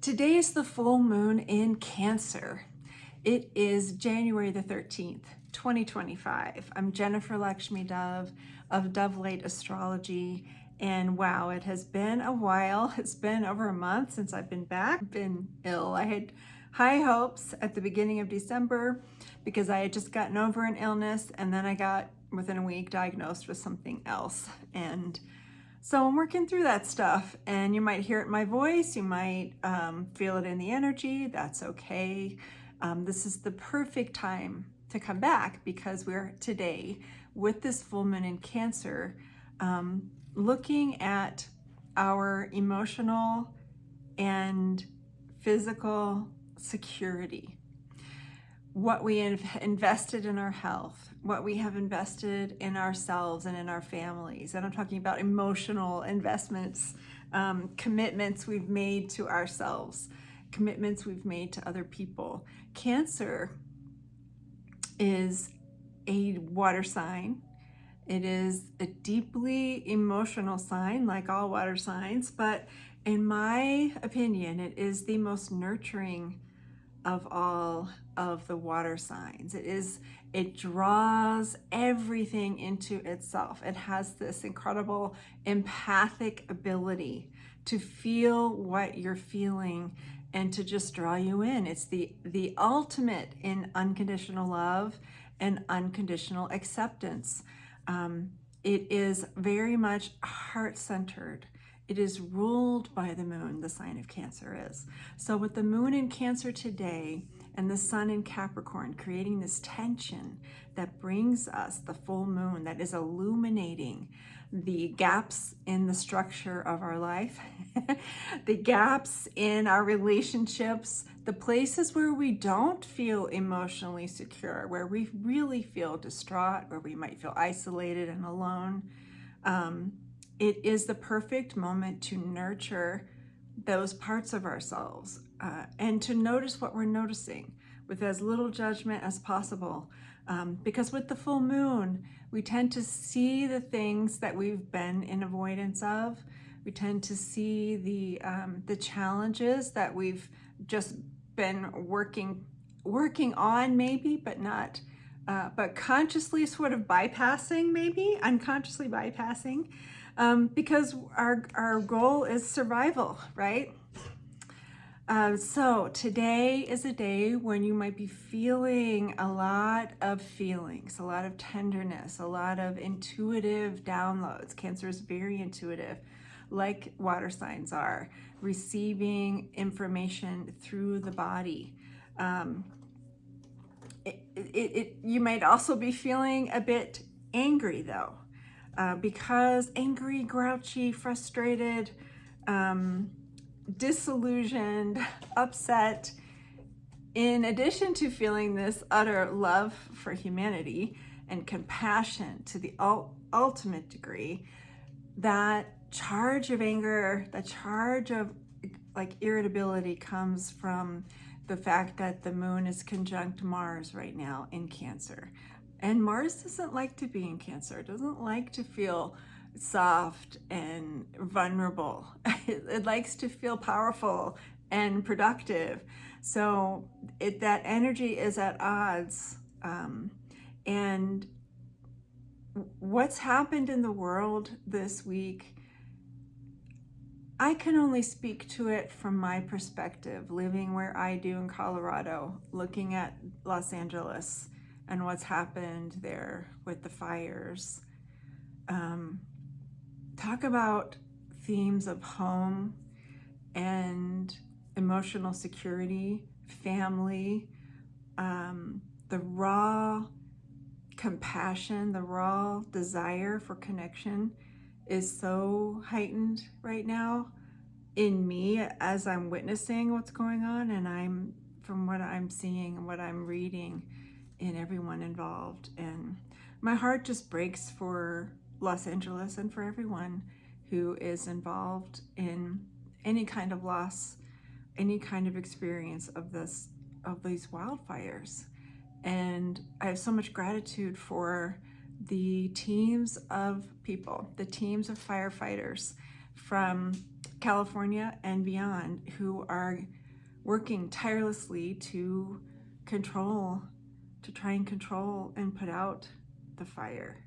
Today is the full moon in Cancer. It is January the 13th, 2025. I'm Jennifer Lakshmi Dove of Dove Light Astrology. And wow, it has been a while. It's been over a month since I've been back. I've been ill. I had high hopes at the beginning of December because I had just gotten over an illness, and then I got within a week diagnosed with something else. And so I'm working through that stuff, and you might hear it in my voice, you might feel it in the energy. That's okay. This is the perfect time to come back because we're today with this full moon in Cancer, looking at our emotional and physical security, what we have invested in our health, what we have invested in ourselves and in our families. And I'm talking about emotional investments, commitments we've made to ourselves, commitments we've made to other people. Cancer is a water sign. It is a deeply emotional sign, like all water signs, but in my opinion, it is the most nurturing of all of the water signs. It draws everything into itself. It has this incredible empathic ability to feel what you're feeling and to just draw you in. It's the ultimate in unconditional love and unconditional acceptance. It is very much heart-centered. It is ruled by the moon, the sign of Cancer is. So with the moon in Cancer today and the sun in Capricorn creating this tension that brings us the full moon that is illuminating the gaps in the structure of our life, the gaps in our relationships, the places where we don't feel emotionally secure, where we really feel distraught, where we might feel isolated and alone. It is the perfect moment to nurture those parts of ourselves and to notice what we're noticing with as little judgment as possible. Because with the full moon, we tend to see the things that we've been in avoidance of. We tend to see the challenges that we've just been working on, maybe, but not, but consciously sort of bypassing, maybe unconsciously bypassing. Because our goal is survival, right? So today is a day when you might be feeling a lot of feelings, a lot of tenderness, a lot of intuitive downloads. Cancer is very intuitive, like water signs are, receiving information through the body. You might also be feeling a bit angry though. Because angry, grouchy, frustrated, disillusioned, upset, in addition to feeling this utter love for humanity and compassion to the ultimate degree, that charge of anger, the charge of like irritability comes from the fact that the moon is conjunct Mars right now in Cancer. And Mars doesn't like to be in Cancer. It doesn't like to feel soft and vulnerable. It likes to feel powerful and productive. So that energy is at odds. And what's happened in the world this week, I can only speak to it from my perspective, living where I do in Colorado, looking at Los Angeles and what's happened there with the fires. Talk about themes of home and emotional security, family, the raw compassion, the raw desire for connection is so heightened right now in me as I'm witnessing what's going on, and from what I'm seeing and what I'm reading in everyone involved. And my heart just breaks for Los Angeles and for everyone who is involved in any kind of loss, any kind of experience of these wildfires. And I have so much gratitude for the teams of people, the teams of firefighters from California and beyond, who are working tirelessly to try and control and put out the fire.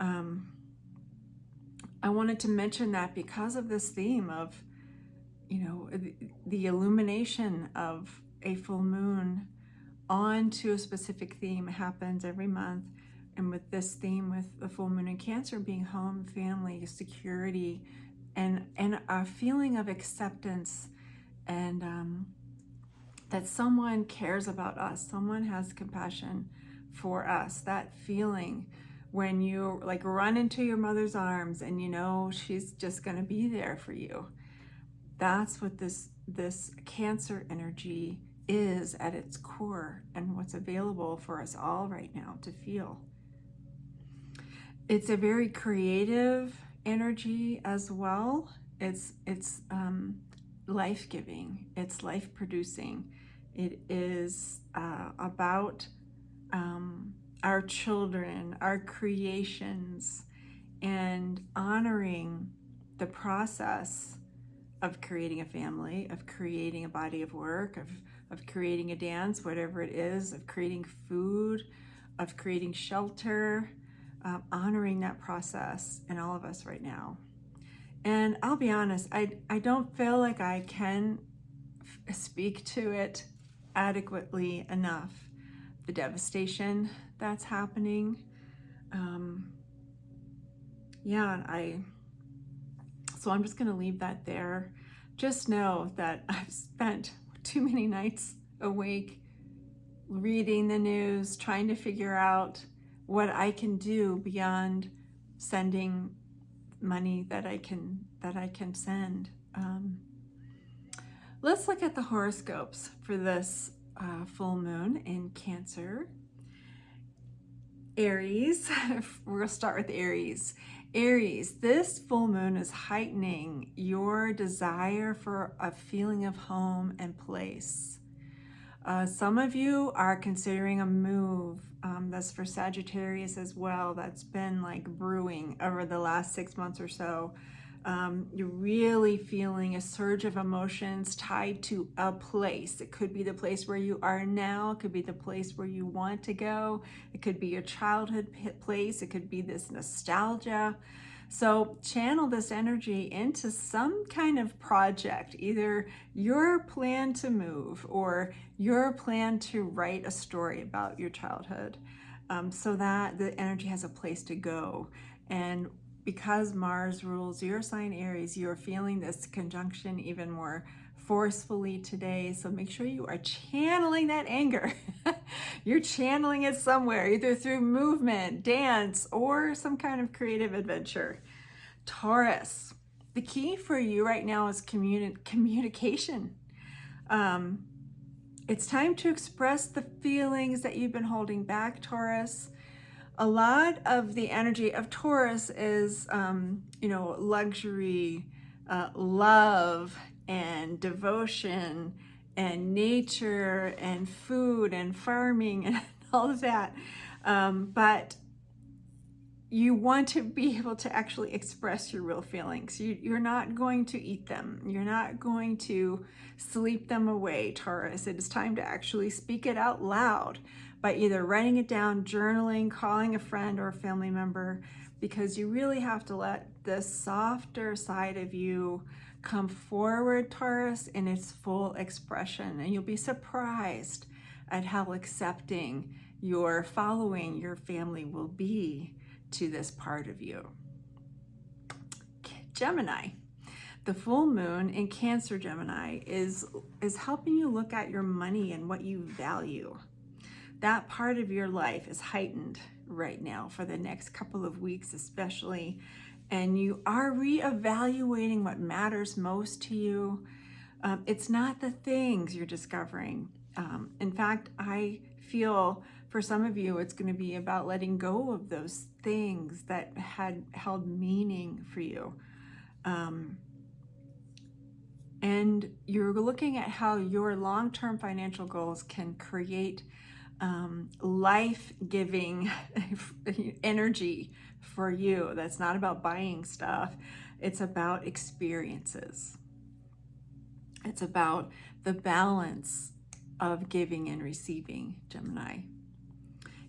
I wanted to mention that because of this theme of, the illumination of a full moon onto a specific theme happens every month. And with this theme, with the full moon in Cancer being home, family, security, and a feeling of acceptance, and that someone cares about us, someone has compassion for us. That feeling when you like run into your mother's arms and she's just going to be there for you. That's what this Cancer energy is at its core, and what's available for us all right now to feel. It's a very creative energy as well. It's life-giving. It's life-producing. It is about our children, our creations, and honoring the process of creating a family, of creating a body of work, of creating a dance, whatever it is, of creating food, of creating shelter, honoring that process in all of us right now. And I'll be honest, I don't feel like I can speak to it adequately enough. The devastation that's happening. So I'm just going to leave that there. Just know that I've spent too many nights awake reading the news, trying to figure out what I can do beyond sending money that I can send. Let's look at the horoscopes for this full moon in Cancer. Aries, we'll start with Aries. Aries, this full moon is heightening your desire for a feeling of home and place. Some of you are considering a move. That's for Sagittarius as well. That's been like brewing over the last 6 months or so. You're really feeling a surge of emotions tied to a place. It could be the place where you are now. It could be the place where you want to go. It could be your childhood place. It could be this nostalgia. So channel this energy into some kind of project, either your plan to move or your plan to write a story about your childhood, so that the energy has a place to go. And because Mars rules your sign Aries, you're feeling this conjunction even more forcefully today. So make sure you are channeling that anger. You're channeling it somewhere, either through movement, dance, or some kind of creative adventure. Taurus, the key for you right now is communication. It's time to express the feelings that you've been holding back, Taurus. A lot of the energy of Taurus is, luxury, love, and devotion, and nature, and food, and farming, and all of that. But you want to be able to actually express your real feelings. You're not going to eat them. You're not going to sleep them away, Taurus. It is time to actually speak it out loud by either writing it down, journaling, calling a friend or a family member, because you really have to let the softer side of you come forward, Taurus, in its full expression. And you'll be surprised at how accepting your family will be to this part of you. Gemini. The full moon in Cancer, Gemini, is helping you look at your money and what you value. That part of your life is heightened right now for the next couple of weeks especially, and you are reevaluating what matters most to you. It's not the things you're discovering. In fact, I feel for some of you it's going to be about letting go of those things that had held meaning for you. And you're looking at how your long-term financial goals can create life-giving energy for you. That's not about buying stuff. It's about experiences. It's about the balance of giving and receiving, Gemini.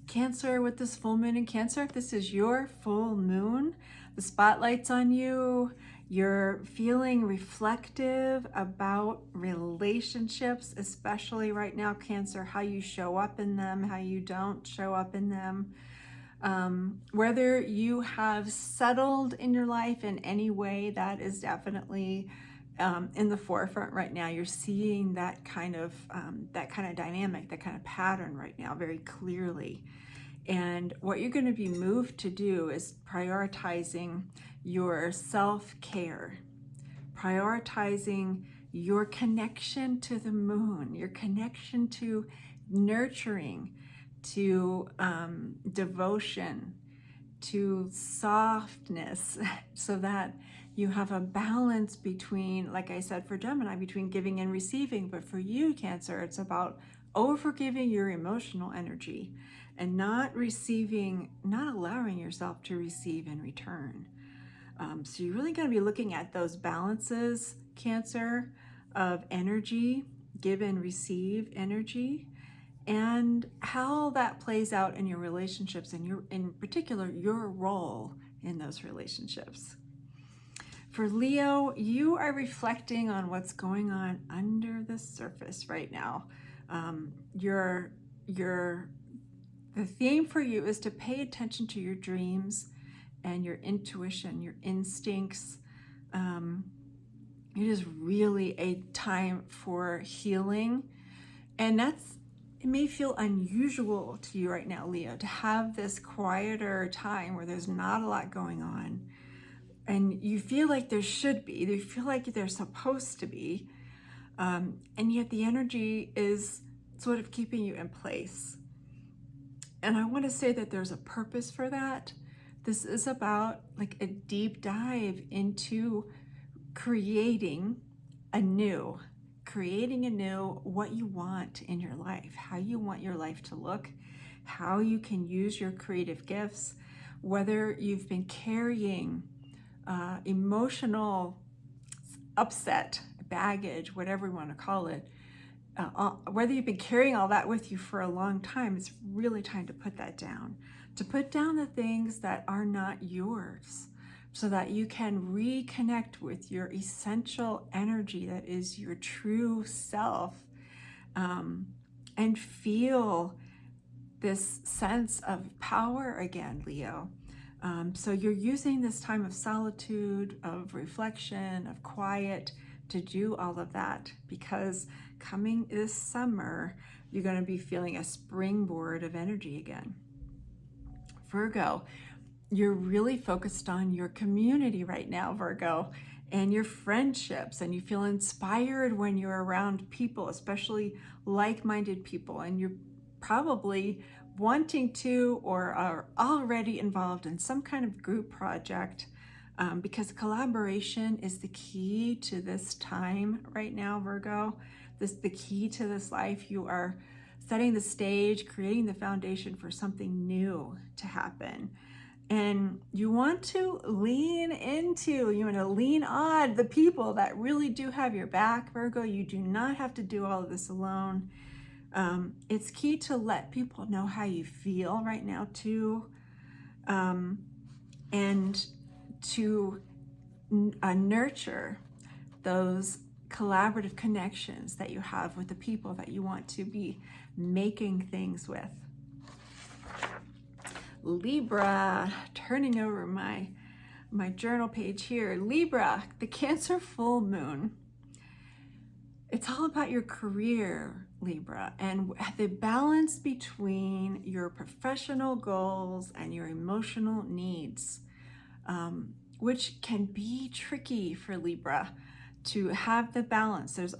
Cancer, with this full moon in Cancer, if this is your full moon, the spotlight's on you. You're feeling reflective about relationships, especially right now, Cancer, how you show up in them, how you don't show up in them. Whether you have settled in your life in any way, that is definitely in the forefront right now. You're seeing that kind of dynamic, that kind of pattern right now very clearly. And what you're going to be moved to do is prioritizing your self-care, prioritizing your connection to the moon, your connection to nurturing, to devotion, to softness, so that you have a balance between, like I said, for Gemini, between giving and receiving. But for you, Cancer, it's about overgiving your emotional energy and not receiving, not allowing yourself to receive in return. So you're really going to be looking at those balances, Cancer, of energy, give and receive energy, and how that plays out in your relationships, and in particular, your role in those relationships. For Leo, you are reflecting on what's going on under the surface right now. The theme for you is to pay attention to your dreams and your intuition, your instincts. It is really a time for healing. And it may feel unusual to you right now, Leo, to have this quieter time where there's not a lot going on. And you feel like there should be, you feel like there's supposed to be. And yet the energy is sort of keeping you in place. And I want to say that there's a purpose for that. This is about like a deep dive into creating anew what you want in your life, how you want your life to look, how you can use your creative gifts, whether you've been carrying emotional upset, baggage, whatever you want to call it, whether you've been carrying all that with you for a long time. It's really time to put that down, to put down the things that are not yours, so that you can reconnect with your essential energy that is your true self, and feel this sense of power again, Leo. So you're using this time of solitude, of reflection, of quiet to do all of that, because coming this summer, you're going to be feeling a springboard of energy again. Virgo, you're really focused on your community right now, Virgo, and your friendships, and you feel inspired when you're around people, especially like-minded people, and you're probably wanting to or are already involved in some kind of group project, because collaboration is the key to this time right now, Virgo. The key to this life. You are setting the stage, creating the foundation for something new to happen. And you want to lean on the people that really do have your back, Virgo. You do not have to do all of this alone. It's key to let people know how you feel right now too, and to nurture those collaborative connections that you have with the people that you want to be making things with. Libra, turning over my journal page here. Libra, the Cancer full moon. It's all about your career, Libra, and the balance between your professional goals and your emotional needs, which can be tricky for Libra to have the balance. There's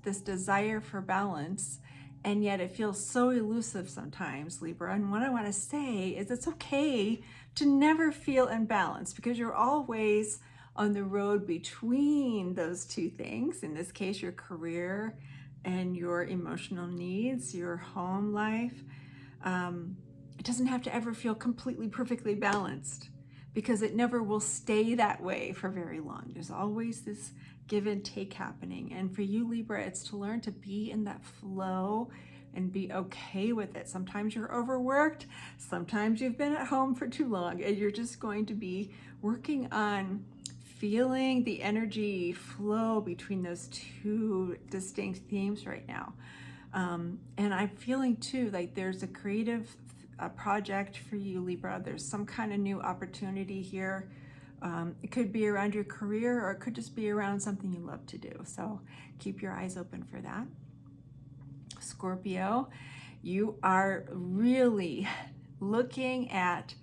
this desire for balance, and yet it feels so elusive sometimes, Libra. And what I want to say is it's okay to never feel imbalanced, because you're always on the road between those two things. In this case, your career and your emotional needs, your home life. It doesn't have to ever feel completely, perfectly balanced. because it never will stay that way for very long. There's always this give and take happening. And for you, Libra, it's to learn to be in that flow and be okay with it. Sometimes you're overworked, sometimes you've been at home for too long, and you're just going to be working on feeling the energy flow between those two distinct themes right now. And I'm feeling too like there's a creative project for you, Libra. There's some kind of new opportunity here. It could be around your career, or it could just be around something you love to do. So keep your eyes open for that. Scorpio, you are really looking at,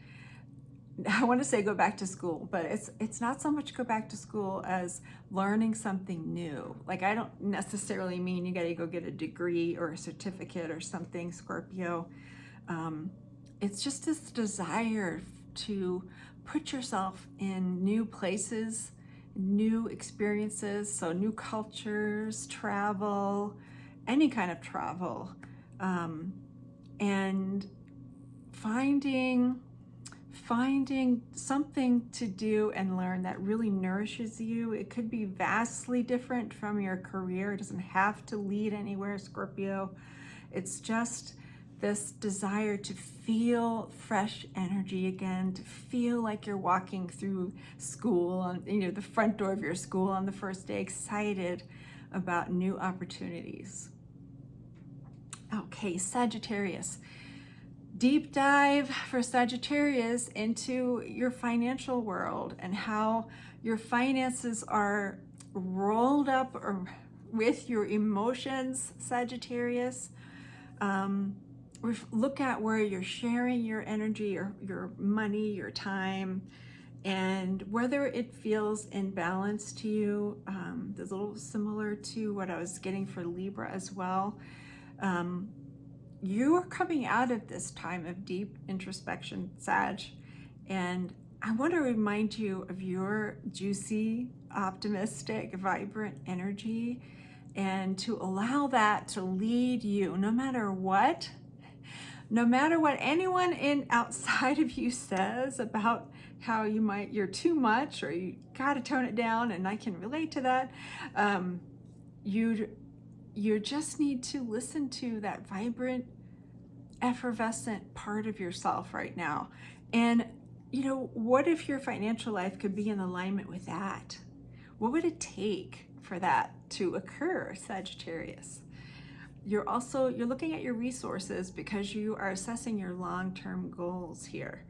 I want to say go back to school, but it's not so much go back to school as learning something new. Like, I don't necessarily mean you got to go get a degree or a certificate or something, Scorpio. It's just this desire to put yourself in new places, new experiences, so new cultures, travel, any kind of travel, and finding something to do and learn that really nourishes you. It could be vastly different from your career. It doesn't have to lead anywhere, Scorpio. It's just this desire to feel fresh energy again, to feel like you're walking through school, on, the front door of your school on the first day, excited about new opportunities. Okay, Sagittarius. Deep dive for Sagittarius into your financial world and how your finances are rolled up or with your emotions, Sagittarius. Look at where you're sharing your energy, your money, your time, and whether it feels in balance to you. That's a little similar to what I was getting for Libra as well. You are coming out of this time of deep introspection, Sag, and I want to remind you of your juicy, optimistic, vibrant energy, and to allow that to lead you no matter what anyone outside of you says about how you're too much or you got to tone it down, and I can relate to that. You just need to listen to that vibrant, effervescent part of yourself right now. And, what if your financial life could be in alignment with that? What would it take for that to occur, Sagittarius? You're looking at your resources because you are assessing your long-term goals here.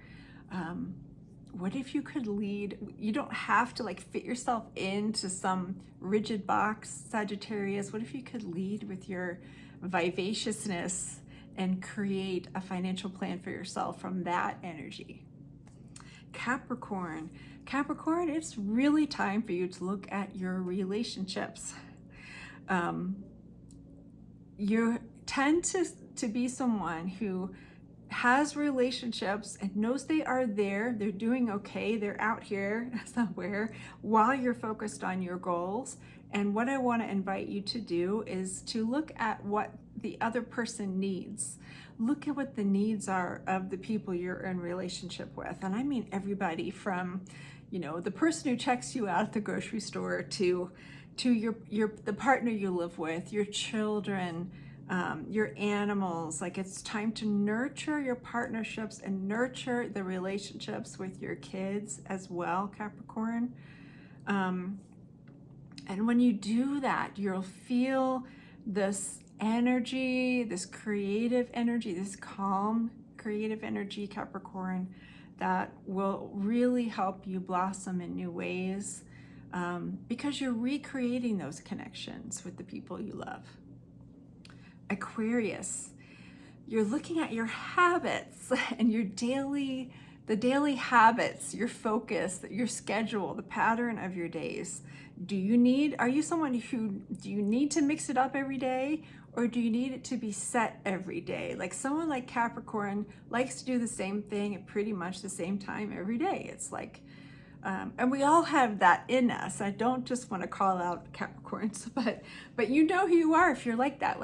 What if you could lead? You don't have to fit yourself into some rigid box, Sagittarius. What if you could lead with your vivaciousness and create a financial plan for yourself from that energy? Capricorn, it's really time for you to look at your relationships. You tend to be someone who has relationships and knows they are there, they're doing okay, they're out here somewhere while you're focused on your goals. And what I want to invite you to do is to look at what the other person needs. Look at what the needs are of the people you're in relationship with. And I mean everybody from, the person who checks you out at the grocery store to the partner you live with, your children, your animals. It's time to nurture your partnerships and nurture the relationships with your kids as well, Capricorn. And when you do that, you'll feel this energy, this creative energy, this calm creative energy, Capricorn, that will really help you blossom in new ways, because you're recreating those connections with the people you love. Aquarius, you're looking at your habits and the daily habits, your focus, your schedule, the pattern of your days. Are you someone do you need to mix it up every day, or do you need it to be set every day? Someone like Capricorn likes to do the same thing at pretty much the same time every day. It's and we all have that in us. I don't just want to call out Capricorns, but you know who you are if you're like that.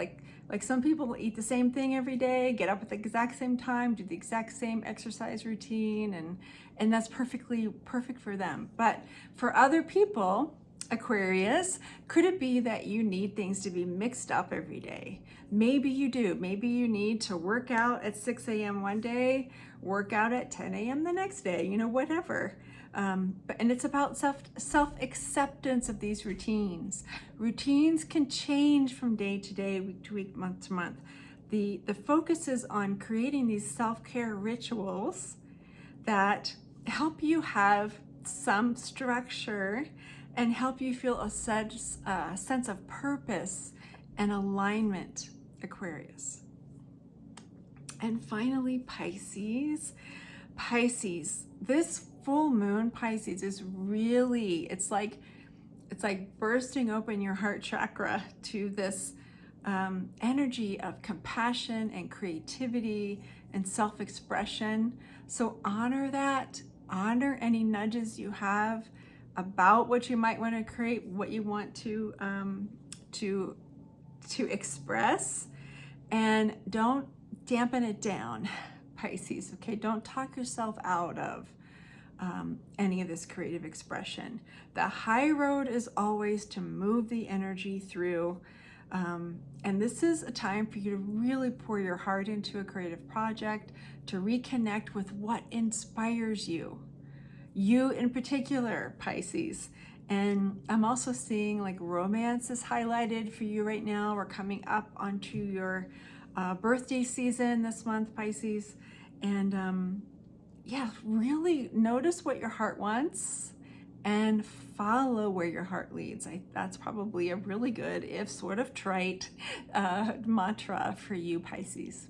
Like some people will eat the same thing every day, get up at the exact same time, do the exact same exercise routine, and that's perfect for them. But for other people, Aquarius, could it be that you need things to be mixed up every day? Maybe you do. Maybe you need to work out at 6 a.m. one day, work out at 10 a.m. the next day, whatever. And it's about self-acceptance of these routines. Routines can change from day to day, week to week, month to month. The focus is on creating these self-care rituals that help you have some structure and help you feel a sense of purpose and alignment, Aquarius. And finally, Pisces. Pisces, this full moon Pisces is really, it's like bursting open your heart chakra to this energy of compassion and creativity and self-expression. So honor that, honor any nudges you have about what you might want to create, what you want to express, and don't dampen it down, Pisces, okay? Don't talk yourself out of any of this creative expression. The high road is always to move the energy through, and this is a time for you to really pour your heart into a creative project, to reconnect with what inspires you. You in particular, Pisces. And I'm also seeing like romance is highlighted for you right now. We're coming up onto your birthday season this month, Pisces. And yeah, really notice what your heart wants and follow where your heart leads. That's probably a really good, if sort of trite, mantra for you, Pisces.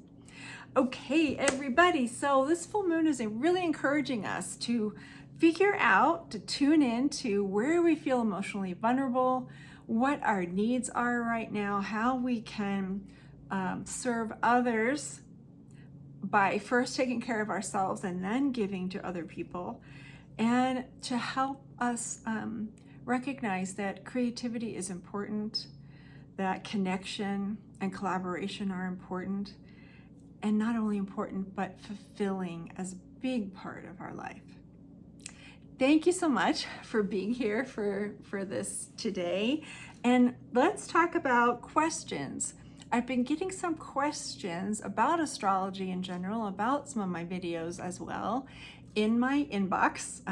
Okay, everybody, so this full moon is really encouraging us to figure out, to tune in to where we feel emotionally vulnerable, what our needs are right now, how we can serve others by first taking care of ourselves and then giving to other people, and to help us recognize that creativity is important, that connection and collaboration are important, and not only important, but fulfilling as a big part of our life. Thank you so much for being here for this today. And let's talk about questions. I've been getting some questions about astrology in general, about some of my videos as well, in my inbox,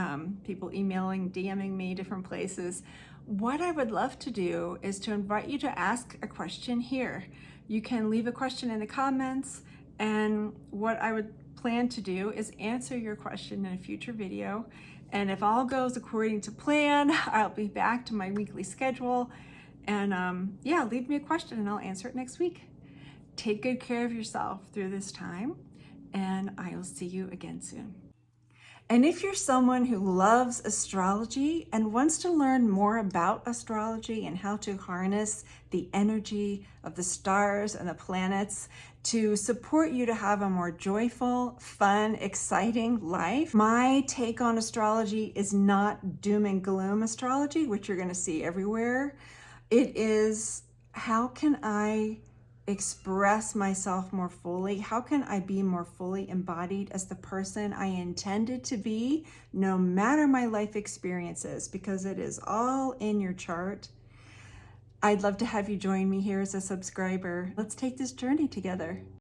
people emailing, DMing me different places. What I would love to do is to invite you to ask a question here. You can leave a question in the comments, and what I would plan to do is answer your question in a future video. And if all goes according to plan, I'll be back to my weekly schedule. And yeah, leave me a question and I'll answer it next week. Take good care of yourself through this time, and I will see you again soon. And if you're someone who loves astrology and wants to learn more about astrology and how to harness the energy of the stars and the planets to support you to have a more joyful, fun, exciting life, my take on astrology is not doom and gloom astrology, which you're going to see everywhere. It is, how can I express myself more fully? How can I be more fully embodied as the person I intended to be, no matter my life experiences, because it is all in your chart. I'd love to have you join me here as a subscriber. Let's take this journey together.